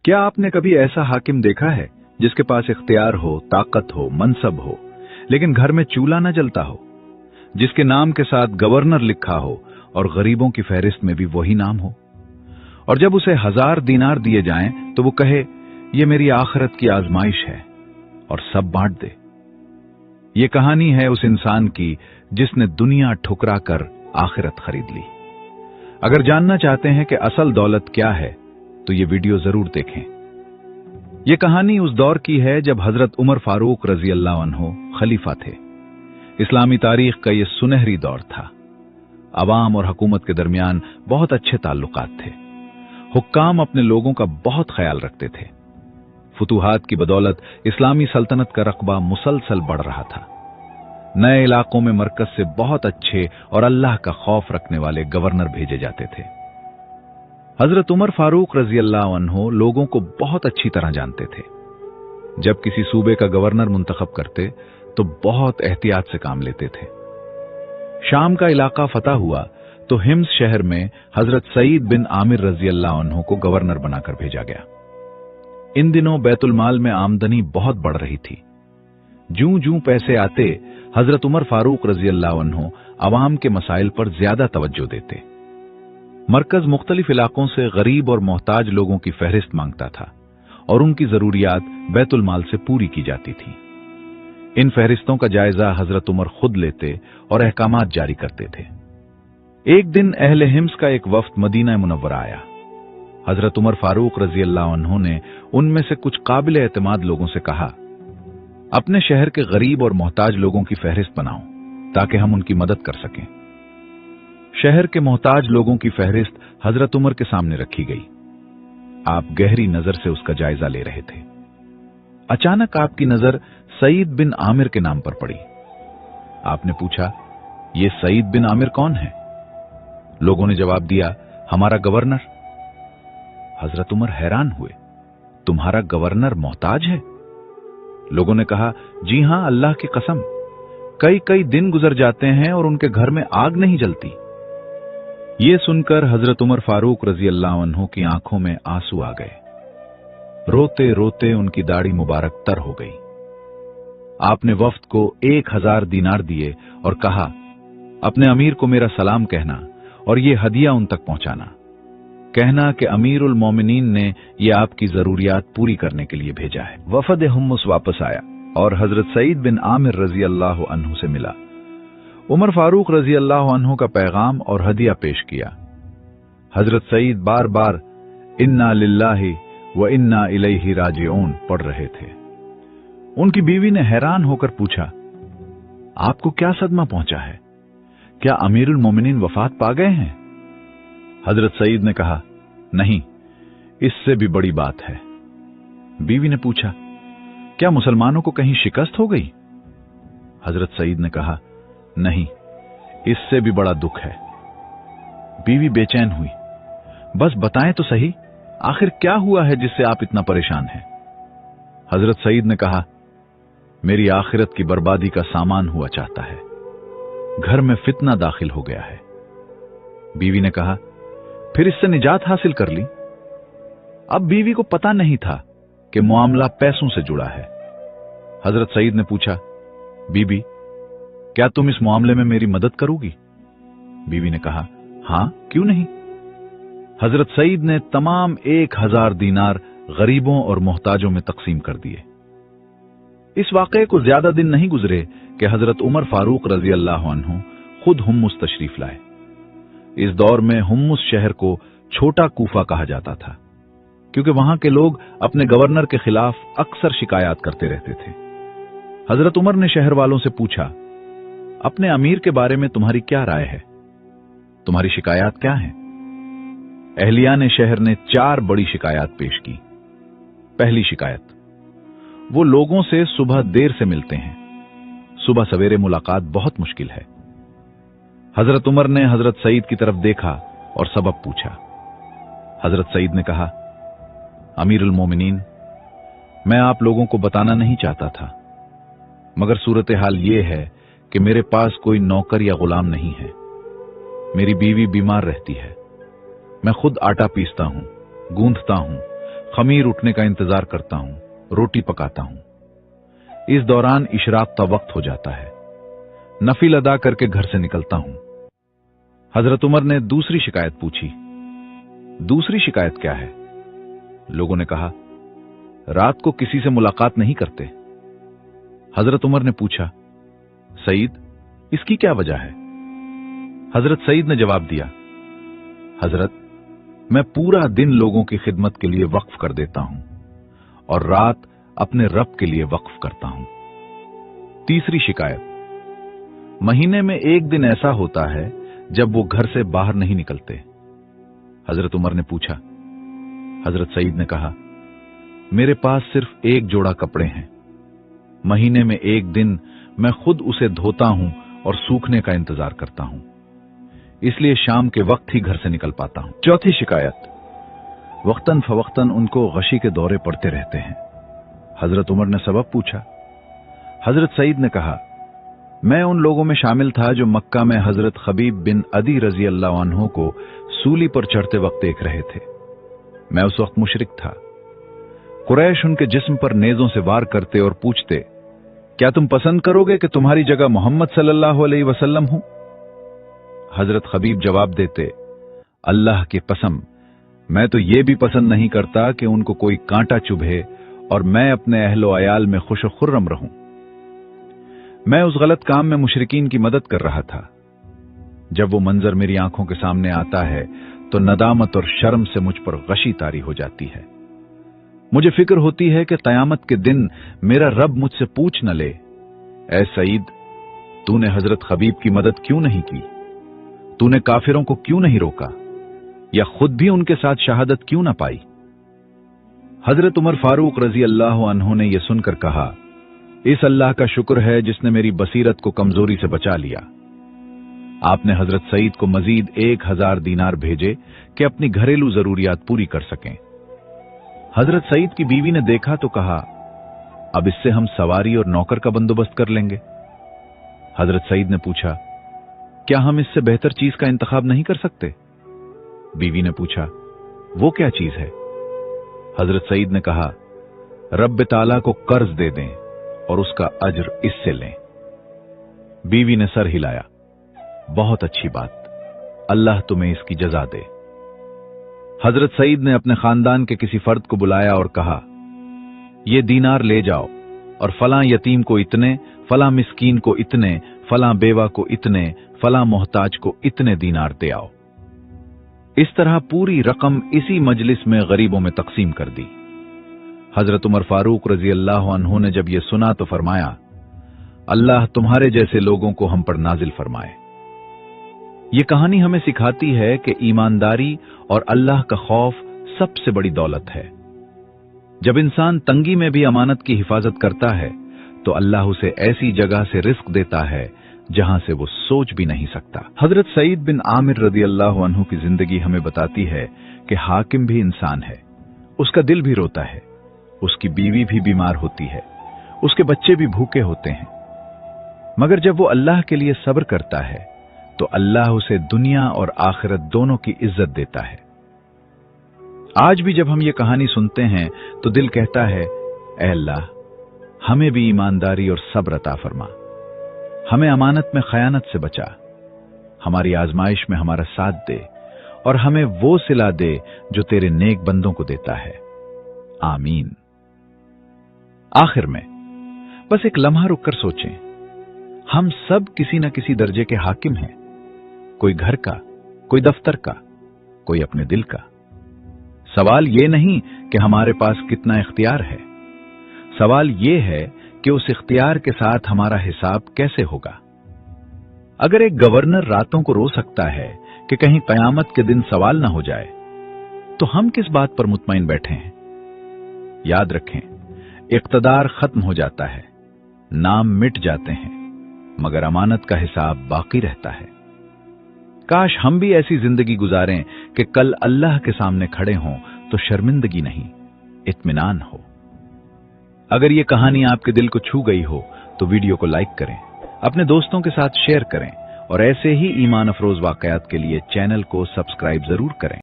क्या आपने कभी ऐसा हाकिम देखा है जिसके पास इख्तियार हो, ताकत हो, मनसब हो, लेकिन घर में चूल्हा न जलता हो, जिसके नाम के साथ गवर्नर लिखा हो और गरीबों की फहरिस्त में भी वही नाम हो, और जब उसे 1000 दीनार दिए जाएं तो वो कहे ये मेरी आखिरत की आजमाइश है और सब बांट दे। ये कहानी है उस इंसान की जिसने दुनिया ठुकरा कर आखिरत खरीद ली। अगर जानना चाहते हैं कि असल दौलत क्या है तो ये वीडियो जरूर देखें। ये कहानी उस दौर की है जब हजरत उमर फारूक रजी अल्लाह अन्हो खलीफा थे। इस्लामी तारीख का ये सुनहरी दौर था। अवाम और हुकूमत के दरमियान बहुत अच्छे ताल्लुकात थे। हुक्काम अपने लोगों का बहुत ख्याल रखते थे। फुतूहात की बदौलत इस्लामी सल्तनत का रकबा मुसलसल बढ़ रहा था। नए इलाकों में मरकज से बहुत अच्छे और अल्लाह का खौफ रखने वाले गवर्नर भेजे जाते थे। हजरत उमर फारूक रजी अल्लाह अन्हो लोगों को बहुत अच्छी तरह जानते थे। जब किसी सूबे का गवर्नर मुंतखब करते तो बहुत एहतियात से काम लेते थे। शाम का इलाका फतह हुआ तो हिम्स शहर में हजरत सईद बिन आमिर रजी अल्लाह अन्हो को गवर्नर बनाकर भेजा गया। इन दिनों बैतुल माल में आमदनी बहुत बढ़ रही थी। जूं जूं पैसे आते हजरत उमर फारूक रजी अल्लाह अन्हो अवाम के मसाइल पर ज्यादा तवज्जो देते। मरकज मुख्तलिफ इलाकों से गरीब और मोहताज लोगों की फहरिस्त मांगता था और उनकी जरूरियात बैतुल माल से पूरी की जाती थी। इन फहरिस्तों का जायजा हजरत उमर खुद लेते और अहकामात जारी करते थे। एक दिन अहले हिम्स का एक वफ्द मदीना मुनव्वरा आया। हजरत उमर फारूक रजी अल्लाह अन्हो ने उनमें से कुछ काबिल एतमाद लोगों से कहा, अपने शहर के गरीब और मोहताज लोगों की फहरिस्त बनाओ ताकि हम उनकी मदद कर सकें। शहर के मोहताज लोगों की फहरिस्त हजरत उमर के सामने रखी गई। आप गहरी नजर से उसका जायजा ले रहे थे। अचानक आपकी नजर सईद बिन आमिर के नाम पर पड़ी। आपने पूछा, ये सईद बिन आमिर कौन है? लोगों ने जवाब दिया, हमारा गवर्नर। हजरत उमर हैरान हुए, तुम्हारा गवर्नर मोहताज है? लोगों ने कहा, जी हां, अल्लाह की कसम, कई कई दिन गुजर जाते हैं और उनके घर में आग नहीं जलती। ये सुनकर हजरत उमर फारूक रजी अल्लाह अन्हो की आंखों में आंसू आ गए। रोते रोते उनकी दाढ़ी मुबारक तर हो गई। आपने वफ्द को 1000 दीनार दिए और कहा, अपने अमीर को मेरा सलाम कहना और ये हदिया उन तक पहुंचाना। कहना कि अमीरुल मोमिनीन ने ये आपकी जरूरियात पूरी करने के लिए भेजा है। वफद हुम्मुस वापस आया और हजरत सईद बिन आमिर रजी अल्लाह अन्हु से मिला। उमर फारूक रजी अल्लाह अन्हु का पैगाम और हदिया पेश किया। हजरत सईद बार बार इन्ना लिल्लाहि व इन्ना इलैहि राजिऊन पढ़ रहे थे। उनकी बीवी ने हैरान होकर पूछा, आपको क्या सदमा पहुंचा है? क्या अमीरुल मोमिनीन वफात पा गए हैं? हजरत सईद ने कहा, नहीं, इससे भी बड़ी बात है। बीवी ने पूछा, क्या मुसलमानों को कहीं शिकस्त हो गई? हजरत सईद ने कहा, नहीं, इससे भी बड़ा दुख है। बीवी बेचैन हुई, बस बताएं तो सही, आखिर क्या हुआ है जिससे आप इतना परेशान हैं? हजरत सईद ने कहा, मेरी आखिरत की बर्बादी का सामान हुआ चाहता है। घर में फितना दाखिल हो गया है। बीवी ने कहा, फिर इससे निजात हासिल कर ली। अब बीवी को पता नहीं था कि मामला पैसों से जुड़ा है। हजरत सईद ने पूछा, बीबी, क्या तुम इस मामले में मेरी मदद करोगी? बीवी ने कहा, हां, क्यों नहीं। हजरत सईद ने तमाम 1000 दीनार गरीबों और मोहताजों में तकसीम कर दिए। इस वाकये को ज्यादा दिन नहीं गुजरे कि हजरत उमर फारूक रजी अल्लाह अन्हु खुद हुम्मुस तशरीफ लाए। इस दौर में हुम्मुस शहर को छोटा कूफा कहा जाता था, क्योंकि वहां के लोग अपने गवर्नर के खिलाफ अक्सर शिकायत करते रहते थे। हजरत उमर ने शहर वालों से पूछा, अपने अमीर के बारे में तुम्हारी क्या राय है? तुम्हारी शिकायत क्या है? अहलिया ने शहर ने 4 बड़ी शिकायत पेश की। पहली शिकायत, वो लोगों से सुबह देर से मिलते हैं। सुबह सवेरे मुलाकात बहुत मुश्किल है। हजरत उमर ने हजरत सईद की तरफ देखा और सबब पूछा। हजरत सईद ने कहा, अमीरुल मोमिनीन, मैं आप लोगों को बताना नहीं चाहता था, मगर सूरत हाल ये है कि मेरे पास कोई नौकर या गुलाम नहीं है। मेरी बीवी बीमार रहती है। मैं खुद आटा पीसता हूं, गूंथता हूं, खमीर उठने का इंतजार करता हूं, रोटी पकाता हूं। इस दौरान इशराक का वक्त हो जाता है। नफिल अदा करके घर से निकलता हूं। हजरत उमर ने दूसरी शिकायत पूछी। दूसरी शिकायत क्या है? लोगों ने कहा, रात को किसी से मुलाकात नहीं करते। हजरत उमर ने पूछा, सईद, इसकी क्या वजह है? हजरत सईद ने जवाब दिया, हजरत, मैं पूरा दिन लोगों की खिदमत के लिए वक्फ कर देता हूं और रात अपने रब के लिए वक्फ करता हूं। तीसरी शिकायत, महीने में एक दिन ऐसा होता है जब वो घर से बाहर नहीं निकलते। हजरत उमर ने पूछा। हजरत सईद ने कहा, मेरे पास सिर्फ एक जोड़ा कपड़े हैं। महीने में एक दिन मैं खुद उसे धोता हूं और सूखने का इंतजार करता हूं, इसलिए शाम के वक्त ही घर से निकल पाता हूं। चौथी शिकायत, वक्तन फवक्तन उनको गशी के दौरे पड़ते रहते हैं। हजरत उमर ने सबब पूछा। हजरत सईद ने कहा, मैं उन लोगों में शामिल था जो मक्का में हजरत खबीब बिन अदी रजी अल्लाह अन्हु को सूली पर चढ़ते वक्त देख रहे थे। मैं उस वक्त मुशरिक था। कुरैश उनके जिस्म पर नेजों से वार करते और पूछते, क्या तुम पसंद करोगे कि तुम्हारी जगह मोहम्मद सल्लल्लाहु अलैहि वसल्लम हूं? हजरत खबीब जवाब देते, अल्लाह की कसम, मैं तो ये भी पसंद नहीं करता कि उनको कोई कांटा चुभे और मैं अपने अहलो अयाल में खुश खुर्रम रहूं। मैं उस गलत काम में मुशरिकीन की मदद कर रहा था। जब वो मंजर मेरी आंखों के सामने आता है तो नदामत और शर्म से मुझ पर गशी तारी हो जाती है। मुझे फिक्र होती है कि कयामत के दिन मेरा रब मुझसे पूछ न ले, ऐ सईद, तूने हजरत खबीब की मदद क्यों नहीं की? तूने काफिरों को क्यों नहीं रोका या खुद भी उनके साथ शहादत क्यों न पाई? हजरत उमर फारूक रजी अल्लाह अन्हु ने यह सुनकर कहा, इस अल्लाह का शुक्र है जिसने मेरी बसीरत को कमजोरी से बचा लिया। आपने हजरत सईद को मजीद 1000 दीनार भेजे कि अपनी घरेलू जरूरियात पूरी कर सकें। हजरत सईद की बीवी ने देखा तो कहा, अब इससे हम सवारी और नौकर का बंदोबस्त कर लेंगे। हजरत सईद ने पूछा, क्या हम इससे बेहतर चीज का इंतखाब नहीं कर सकते? बीवी ने पूछा, वो क्या चीज है? हजरत सईद ने कहा, रब ताला को कर्ज दे दें और उसका अज्र इससे लें। बीवी ने सर हिलाया, बहुत अच्छी बात, अल्लाह तुम्हें इसकी जजा दे। हजरत सईद ने अपने खानदान के किसी फर्द को बुलाया और कहा, ये दीनार ले जाओ और फलां यतीम को इतने, फलां मिस्कीन को इतने, फलां बेवा को इतने, फलां मोहताज को इतने दीनार दे आओ। इस तरह पूरी रकम इसी मजलिस में गरीबों में तकसीम कर दी। हजरत उमर फारूक रजी अल्लाह अन्हु ने जब यह सुना तो फरमाया, अल्लाह तुम्हारे जैसे लोगों को हम पर नाजिल फरमाए। ये कहानी हमें सिखाती है कि ईमानदारी और अल्लाह का खौफ सबसे बड़ी दौलत है। जब इंसान तंगी में भी अमानत की हिफाजत करता है तो अल्लाह उसे ऐसी जगह से रिस्क देता है जहां से वो सोच भी नहीं सकता। हजरत सईद बिन आमिर रजी अल्लाह अन्हु की जिंदगी हमें बताती है कि हाकिम भी इंसान है, उसका दिल भी रोता है, उसकी बीवी भी बीमार होती है, उसके बच्चे भी भूखे होते हैं, मगर जब वो अल्लाह के लिए सब्र करता है तो अल्लाह उसे दुनिया और आखिरत दोनों की इज्जत देता है। आज भी जब हम ये कहानी सुनते हैं तो दिल कहता है, ऐ अल्लाह, हमें भी ईमानदारी और सब्र अता फरमा, हमें अमानत में खयानत से बचा, हमारी आजमाइश में हमारा साथ दे और हमें वो सिला दे जो तेरे नेक बंदों को देता है। आमीन। आखिर में बस एक लम्हा रुककर सोचें, हम सब किसी न किसी दर्जे के हाकिम हैं, कोई घर का, कोई दफ्तर का, कोई अपने दिल का। सवाल ये नहीं कि हमारे पास कितना इख्तियार है, सवाल ये है कि उस इख्तियार के साथ हमारा हिसाब कैसे होगा। अगर एक गवर्नर रातों को रो सकता है कि कहीं कयामत के दिन सवाल ना हो जाए, तो हम किस बात पर मुतमईन बैठे हैं? याद रखें, इख्तियार खत्म हो जाता है, नाम मिट जाते हैं, मगर अमानत का हिसाब बाकी रहता है। काश हम भी ऐसी जिंदगी गुजारें कि कल अल्लाह के सामने खड़े हों तो शर्मिंदगी नहीं, इत्मीनान हो। अगर ये कहानी आपके दिल को छू गई हो तो वीडियो को लाइक करें, अपने दोस्तों के साथ शेयर करें और ऐसे ही ईमान अफरोज वाकयात के लिए चैनल को सब्सक्राइब जरूर करें।